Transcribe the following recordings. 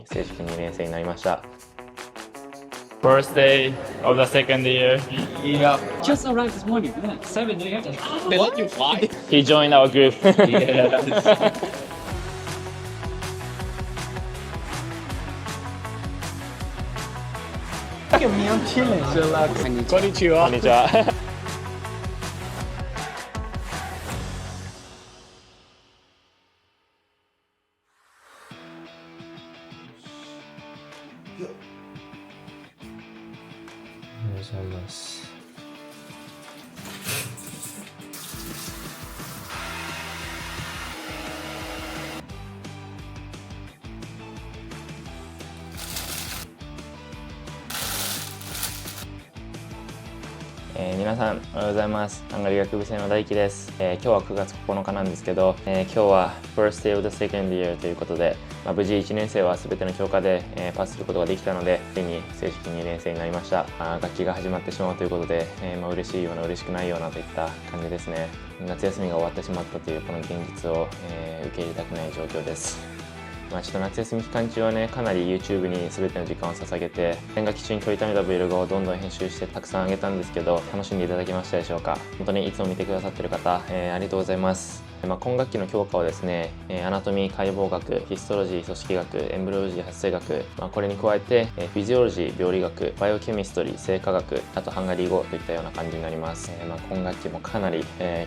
正式2年生になりました。First day of the second year. Yeah. Just arrived this morning. Yeah, 7 a.m. They let you fly? He joined our group. Yeah. Look at me, I'm chilling. Konnichiwa. こんにちは。おはようございます。皆さんおはようございます。ハンガリー学部生の大輝です。今日は9月9日なんですけど、今日は First day of the second year ということで、無事1年生は全ての教科で、パスすることができたので、ついに正式2年生になりました。学期が始まってしまうということで、嬉しいような嬉しくないようなといった感じですね。夏休みが終わってしまったというこの現実を、受け入れたくない状況です。ちょっと夏休み期間中はね、かなり YouTube に全ての時間を捧げて、前学期中に撮りためた Vlog をどんどん編集してたくさん上げたんですけど、楽しんでいただけましたでしょうか。本当にいつも見てくださっている方、ありがとうございます。今学期の教科はですね、アナトミー解剖学、ヒストロジー組織学、エンブリオロジー発生学、これに加えて、フィジオロジー病理学、バイオケミストリー生化学、あとハンガリー語といったような感じになります。今学期もかなり、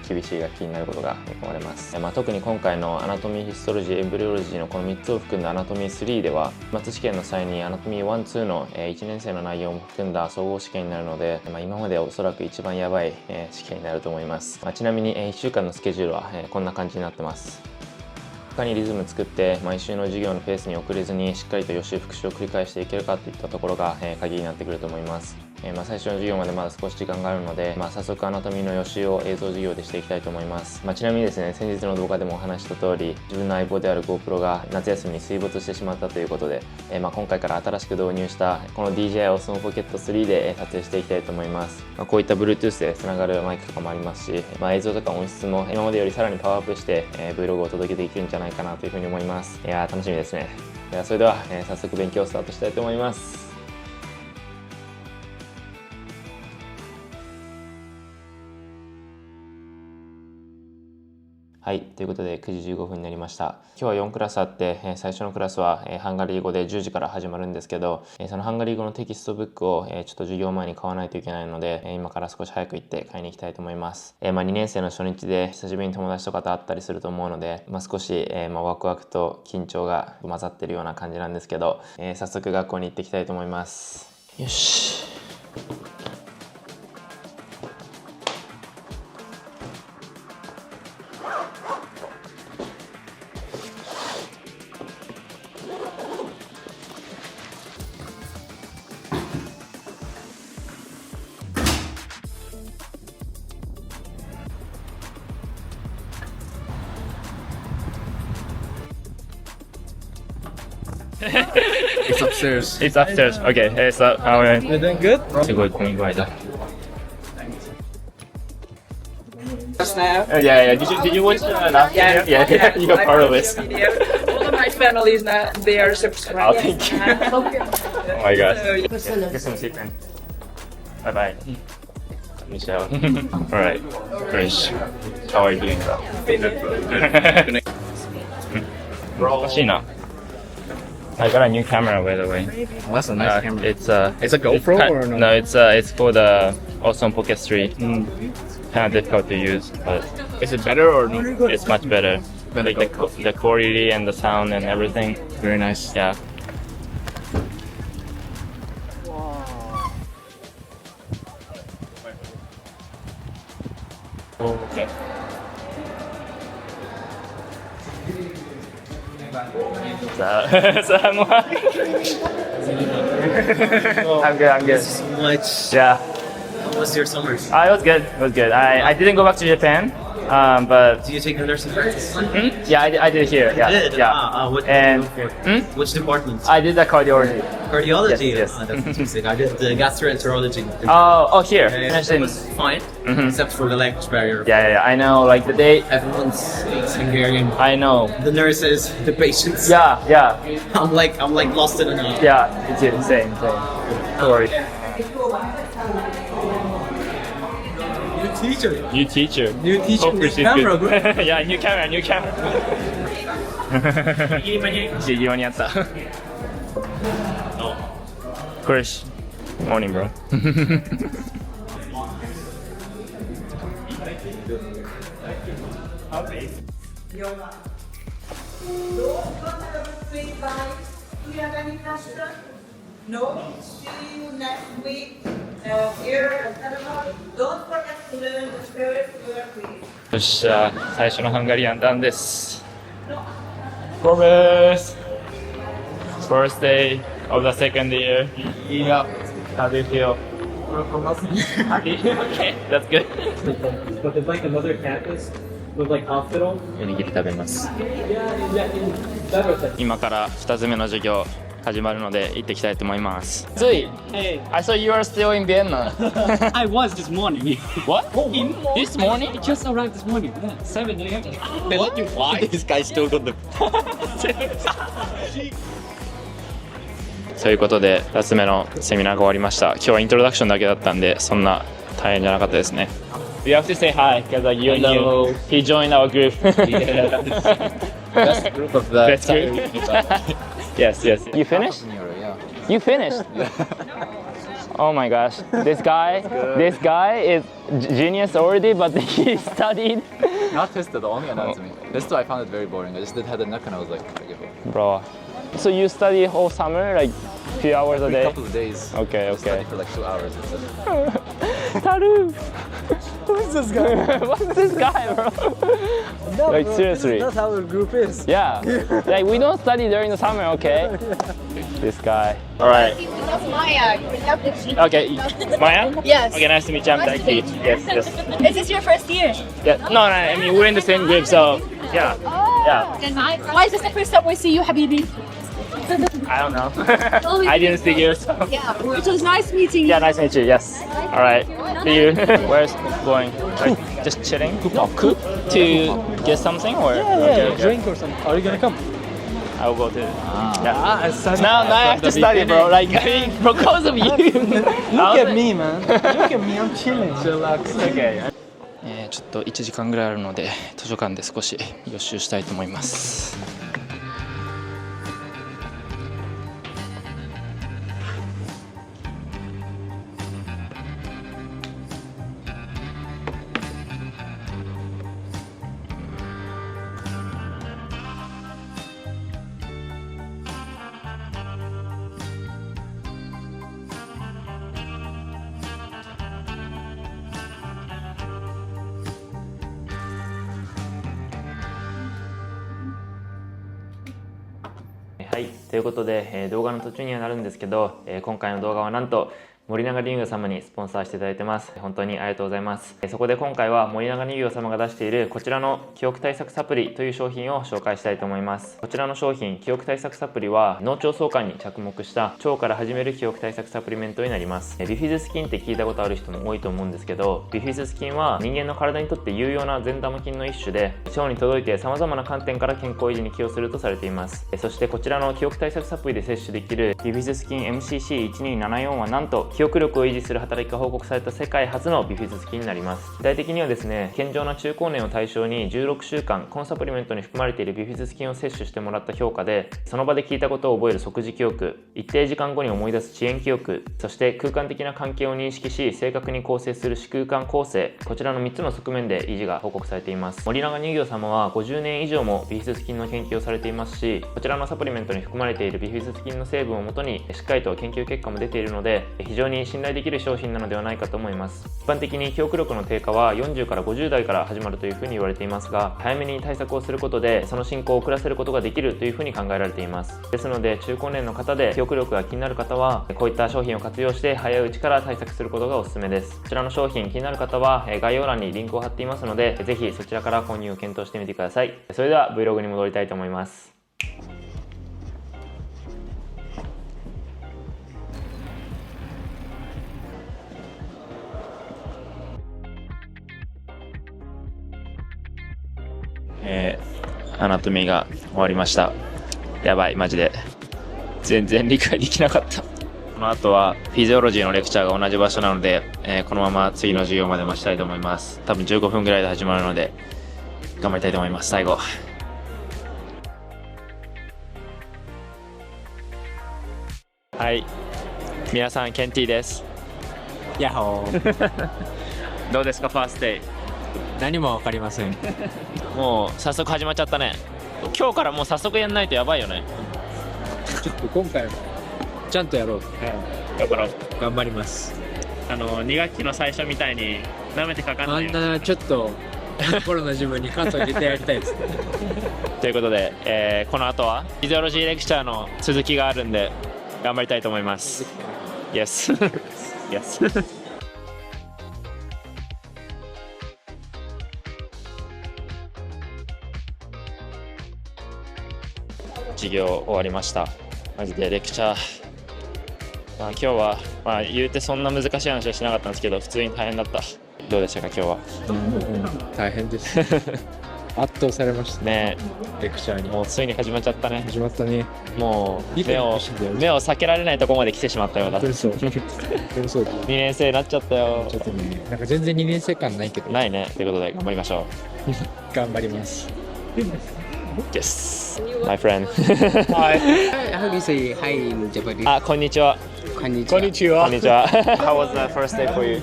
厳しい学期になることが見込まれます。特に今回のアナトミー、ヒストロジー、エンブリオロジーのこの3つを含んだアナトミー3では、期末試験の際にアナトミー1、2の1年生の内容も含んだ総合試験になるので、今までおそらく一番やばい試験になると思います。ちなみに1週間のスケジュールはこんな感じになってます。いかにリズム作って毎週の授業のペースに遅れずにしっかりと予習復習を繰り返していけるかといったところが鍵になってくると思います。最初の授業までまだ少し時間があるので、早速アナトミーの予習を映像授業でしていきたいと思います。ちなみにですね、先日の動画でもお話した通り、自分の相棒である GoPro が夏休みに水没してしまったということで、今回から新しく導入したこの DJI Osmo Pocket 3で撮影していきたいと思います。こういった Bluetooth でつながるマイクとかもありますし、映像とか音質も今までよりさらにパワーアップして、Vlog をお届けできるんじゃないかなというふうに思います。いやー、楽しみですね。それでは、早速勉強スタートしたいと思います。はい、ということで9時15分になりました。今日は4クラスあって、最初のクラスはハンガリー語で10時から始まるんですけど、そのハンガリー語のテキストブックをちょっと授業前に買わないといけないので、今から少し早く行って買いに行きたいと思います。2年生の初日で久しぶりに友達とかと会ったりすると思うので、少しワクワクと緊張が混ざってるような感じなんですけど、早速学校に行ってきたいと思います。よし。It's upstairs. It's upstairs. Okay, so You're doing good? すごい混み具合だ。Snap. Yeah. Did you watch the last video? Yeah. You're part of it. All of my families now they are subscribed. Oh, thank you. Oh my gosh. Get some chicken. Bye bye. Michelle. Alright. Krish. How are you doing? おかしいな。I got a new camera, by the way. Well, that's a nice camera. It's It's a GoPro or no? No, it's for the Osmo Pocket 3. Kind of difficult to use, but Is it better or no? it's much better. Like the quality and the sound and everything. Very nice. Yeah. Okay. So I'm good. So much. Yeah. How was your summer? It was good. I didn't go back to Japan. But Do you take the nursing practice? yeah, I did here. Yeah, You did? yeah. What And which department? I did the cardiology. Cardiology? Yes, yes. Oh, that's interesting. I did the gastroenterology. Oh, here. Yeah, Finished it in- was fine, except for the language barrier. Yeah. I know. Like the day. Everyone speaks Hungarian. I know. The nurses, the patients. Yeah. I'm like lost in a Yeah, it's it. Same. Don't worry. New teacher. New teacher. New teacher. Hopefully she's camera. good. Yeah, new camera. 右際にあった。Chris, morning, bro. No, see you next week. Here, don't forget to learn the spirit word, please. よっしゃ、最初のハンガリアンダンです。Promise! First day of the second year. Yeah. How do you feel? Happy? Okay, that's good. But it's like another campus with like hospital. おにぎり食べます。 That was like 今から2つ目の授業始まるので行ってきたいと思います。つい、Hey, I saw you are still in Vienna. I was this morning. What? This morning? I just arrived this morning. Yeah, 7 a.m. They let you fly? This guy still got the. ということで2つ目のセミナーが終わりました。今日はイントロダクションだけだったんでそんな大変じゃなかったですね。You have to say hi because like you and you he joined our group. Best group of the Best group. Yes. You finished? Yeah. You finished? Oh my gosh. This guy is genius already, but he studied. Not tested, only anatomy. This I found it very boring. I just did head and neck and I was like, I give up. Bro. So you study whole summer, like few hours a A day? couple of days. Okay. I studied for like 2 hours. Taru! Who's this guy? What's this guy, bro? Like seriously. that's how our group is. Yeah. Like we don't study during the summer, okay? This guy. Alright. That's Maya. Okay. Maya? Yes. Okay, nice to meet you. I'm Nice to Daiki. meet you. Yes. Is this your first year? Yeah. No, I mean we're in the same group, so yeah. Yeah. Then why is this the first time we see you, Habibi? I don't know. I didn't see you, so. Yeah, it was nice meeting you. Yeah, nice to meet you. Yes. All right. See you. Where's going? Like just chilling? No, cook to get something or? Okay. Drink or something. Are you gonna come? I will go to. Yeah. Study. Now I have to study, bro. Like because of you. Look at me, man. Look at me. I'm chilling. Relax. Okay. ちょっと1時間ぐらいあるので図書館で少し予習したいと思います。はい、ということで、動画の途中にはなるんですけど、今回の動画はなんと森永乳業様にスポンサーしていただいてます。本当にありがとうございます。そこで今回は森永乳業様が出しているこちらの記憶対策サプリという商品を紹介したいと思います。こちらの商品、記憶対策サプリは脳腸相関に着目した腸から始める記憶対策サプリメントになります。ビフィズス菌って聞いたことある人も多いと思うんですけど、ビフィズス菌は人間の体にとって有用な善玉菌の一種で、腸に届いて様々な観点から健康維持に寄与するとされています。そしてこちらの記憶対策サプリで摂取できるビフィズス菌 MCC1274 はなんと記憶力を維持する働きが報告された世界初のビフィズス菌になります。具体的にはですね、健常な中高年を対象に16週間このサプリメントに含まれているビフィズス菌を摂取してもらった評価で、その場で聞いたことを覚える即時記憶、一定時間後に思い出す遅延記憶、そして空間的な関係を認識し正確に構成する視空間構成、こちらの3つの側面で維持が報告されています。森永乳業様は50年以上もビフィズス菌の研究をされていますし、こちらのサプリメントに含まれているビフィズス菌の成分をもとにしっかりと研究結果も出ているので、非常常に信頼できる商品なのではないかと思います。一般的に記憶力の低下は40から50代から始まるというふうに言われていますが、早めに対策をすることでその進行を遅らせることができるというふうに考えられています。ですので中高年の方で記憶力が気になる方はこういった商品を活用して早いうちから対策することがおすすめです。こちらの商品気になる方は概要欄にリンクを貼っていますので、ぜひそちらから購入を検討してみてください。それでは Vlog に戻りたいと思います。アナトミーが終わりました。やばい、マジで全然理解できなかった。この後はフィジオロジーのレクチャーが同じ場所なので、このまま次の授業まで待ちたいと思います。多分15分ぐらいで始まるので頑張りたいと思います。最後、はい、皆さんケンティです。ヤッホー。どうですか、ファーストデイ。何もわかりません。もう早速始まっちゃったね。今日からもう早速やんないとやばいよね。ちょっと今回はちゃんとやろう。だから頑張ります。2学期の最初みたいに舐めてかかんあないよ。んなちょっと心の自分にカット入れてやりたいですね。ということで、この後はフィジオロジーレクチャーの続きがあるんで頑張りたいと思います。Yes. Yes. 授業終わりました。マジでレクチャー、今日は、言うてそんな難しい話はしなかったんですけど、普通に大変だった。どうでしたか、今日は。大変です。圧倒されましたね。レクチャーに。もうついに始まっちゃったね。始まったね。もう理解目を避けられないところまで来てしまったようだ。本当にそう。本当にそう。2年生になっちゃったよ。ちょっとね、なんか全然2年生感ないけど。ないね。ということで頑張りましょう。頑張ります。Yes, my friend. Hi. How do you say hi in Japanese? あ、こんにちは。こんにちは。こんにちは。How was the first day for you?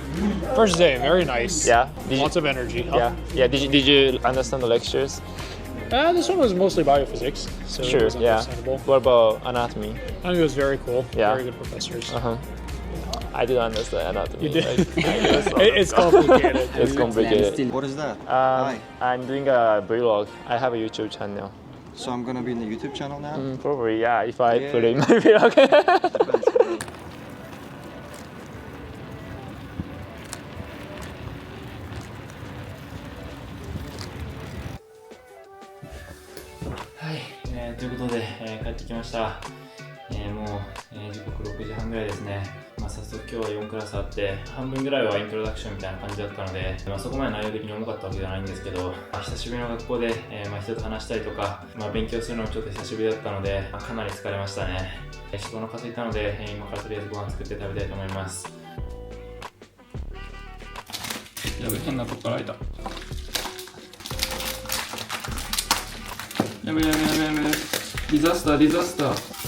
First day, very nice. Yeah. Lots of energy. Yeah. Yeah. Did you understand the lectures? This one was mostly biophysics, so Sure. it was Yeah. understandable. What about anatomy? I think it was very cool. Yeah. Very good professors. I didn't understand anatomy. You did? Like, It's complicated. It's complicated. What is that? I'm doing a vlog. I have a YouTube channel. So I'm gonna be in the YouTube channel now? Probably, yeah, if I put it in my vlog. はい、ということで、帰ってきました。もう、時刻6時半ぐらいですね。早速今日は4クラスあって、半分ぐらいはイントロダクションみたいな感じだったので、そこまで内容的に重かったわけじゃないんですけど、久しぶりの学校で、人と話したりとか、勉強するのもちょっと久しぶりだったので、かなり疲れましたね。お腹空いたので、今からとりあえずご飯作って食べたいと思います。やべ、変なとこから開いた。やべやべやべやべ、ディザスターディザスター。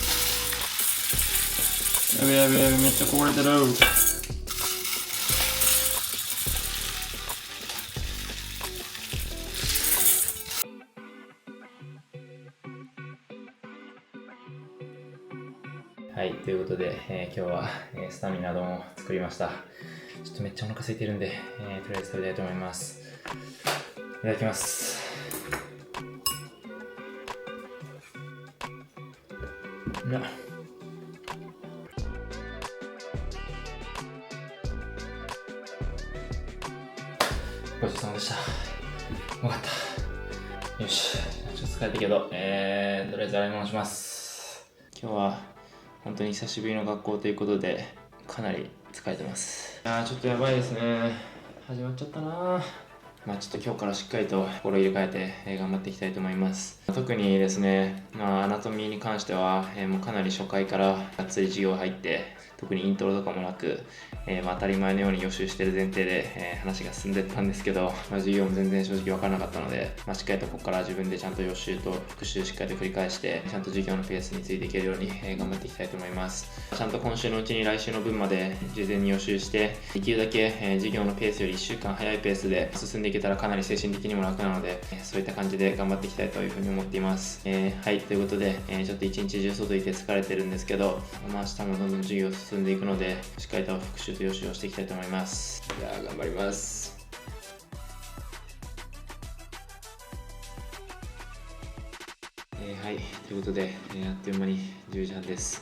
やべやべやべ、めっちゃこぼれてる。はい、ということで、今日は、スタミナ丼を作りました。ちょっとめっちゃお腹空いてるんで、とりあえず食べたいと思います。いただきます。ごちそうさまでした。よかった。よし。ちょっと疲れたけど、とりあえず洗い物します。今日は本当に久しぶりの学校ということで、かなり疲れてます。ちょっとやばいですね。始まっちゃったな。ちょっと今日からしっかりと心入れ替えて、頑張っていきたいと思います。特にですね、アナトミーに関しては、もうかなり初回からがっつり授業入って、特にイントロとかもなく、当たり前のように予習してる前提で、話が進んでったんですけど、授業も全然正直分からなかったので、しっかりとここから自分でちゃんと予習と復習しっかりと繰り返して、ちゃんと授業のペースについていけるように、頑張っていきたいと思います。ちゃんと今週のうちに来週の分まで事前に予習して、できるだけ、授業のペースより1週間早いペースで進んでいけたらかなり精神的にも楽なので、そういった感じで頑張っていきたいというふうに思っています。はい、ということで、ちょっと一日中外いて疲れてるんですけど、明日もどんどん授業進んでいくので、しっかりと復習と予習をしていきたいと思います。じゃあ頑張ります。はい、ということで、あっという間に10時半です。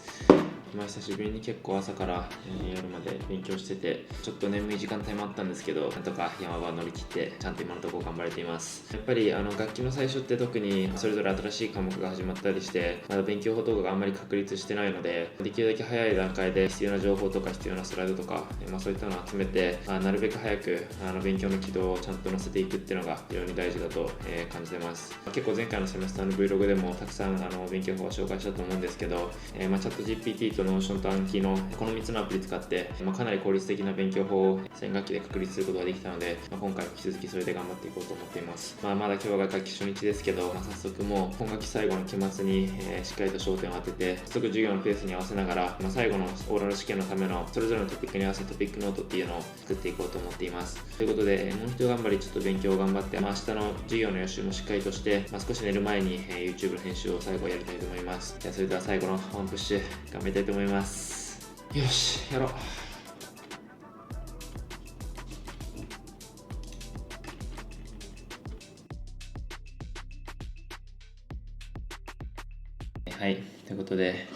久しぶりに結構朝から、夜まで勉強してて、ちょっと眠い時間帯もあったんですけど、なんとか山場乗り切ってちゃんと今のところ頑張れています。やっぱり楽器の最初って特にそれぞれ新しい科目が始まったりして、まだ勉強法とかがあんまり確立してないので、できるだけ早い段階で必要な情報とか必要なスライドとか、そういったのを集めて、なるべく早く勉強の軌道をちゃんと乗せていくっていうのが非常に大事だと感じてます。結構前回のセメスターの Vlog でもたくさん勉強法を紹介したと思うんですけど、チャット GPT と Notion と暗記のこの3つのアプリ使って、かなり効率的な勉強法を先学期で確立することができたので、今回も引き続きそれで頑張っていこうと思っています。まだ今日が学期初日ですけど、早速もう今学期最後の期末に、しっかりと焦点を当てて、早速授業のペースに合わせながら、最後のオーラル試験のためのそれぞれのトピックに合わせたトピックノートっていうのを作っていこうと思っています。ということで、もう一頑張りちょっと勉強を頑張って、明日の授業の予習もしっかりとして、少し寝る前に、YouTube の編集を最後やりたいと思います。じゃあそれでは最後のワンプッシュ頑張りたいと思います。よし、やろう。はい、ということで、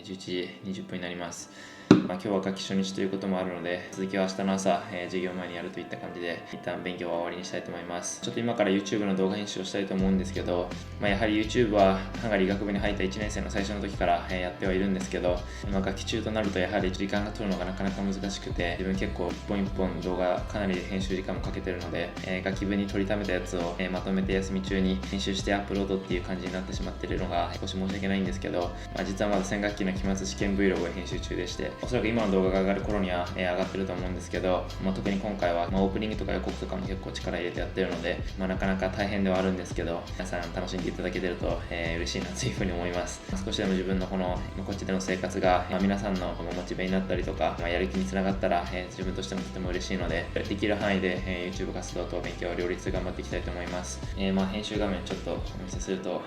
11時20分になります。今日は学期初日ということもあるので、続きは明日の朝、授業前にやるといった感じで、一旦勉強は終わりにしたいと思います。ちょっと今から YouTube の動画編集をしたいと思うんですけど、やはり YouTube はハンガリー学部に入った1年生の最初の時から、やってはいるんですけど、学期中となるとやはり時間が取るのがなかなか難しくて、自分結構一本一本動画かなり編集時間もかけてるので、学期分に取りためたやつを、まとめて休み中に編集してアップロードっていう感じになってしまっているのが少し申し訳ないんですけど、実はまだ先学期の期末試験 Vlog を編集中でして、おそらく今の動画が上がる頃には、上がってると思うんですけど、特に今回は、オープニングとか予告とかも結構力入れてやってるので、なかなか大変ではあるんですけど、皆さん楽しんでいただけてると、嬉しいなというふうに思います。少しでも自分のこのこっちでの生活が、皆さんのモチベになったりとか、やる気につながったら、自分としてもとても嬉しいので、できる範囲で、YouTube 活動と勉強を両立頑張っていきたいと思います。編集画面ちょっとお見せすると、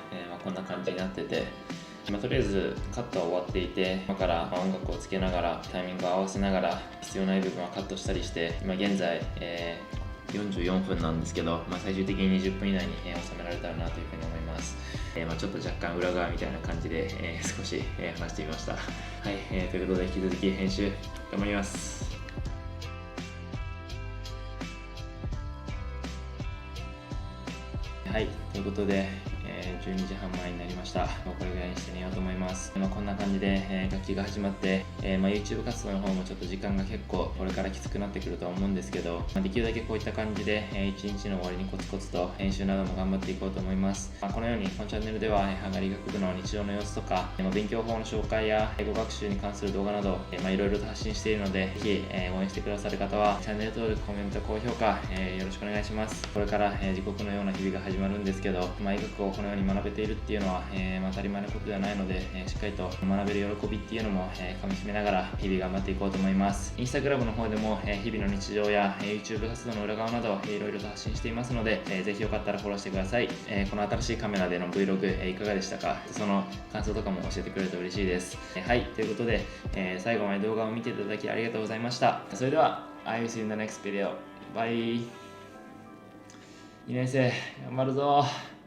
こんな感じになってて、とりあえずカットは終わっていて、今から音楽をつけながらタイミングを合わせながら必要ない部分はカットしたりして、今現在、44分なんですけど、最終的に20分以内に、収められたらなというふうに思います。ちょっと若干裏側みたいな感じで、少し、話してみました。はい、ということで引き続き編集頑張ります。はい、ということで、12時半前になりました。これぐらいにして寝ようと思います。こんな感じで、学期が始まって、YouTube 活動の方もちょっと時間が結構これからきつくなってくるとは思うんですけど、できるだけこういった感じで、一日の終わりにコツコツと編集なども頑張っていこうと思います。このようにこのチャンネルでは、ハンガリー学部の日常の様子とか、勉強法の紹介や英語学習に関する動画など、いろいろと発信しているので、ぜひ、応援してくださる方はチャンネル登録、コメント、高評価、よろしくお願いします。これから、地獄のような日々が始まるんですけど、医学をこのように学べているっていうのは、当たり前のことではないので、しっかりと学べる喜びっていうのも、かみしめながら日々頑張っていこうと思います。インスタグラムの方でも、日々の日常や、YouTube 活動の裏側など、いろいろと発信していますので、ぜひよかったらフォローしてください。この新しいカメラでの Vlog、いかがでしたか？その感想とかも教えてくれると嬉しいです。はい、ということで、最後まで動画を見ていただきありがとうございました。それでは、I will see you in the next video. Bye! 2年生、頑張るぞー。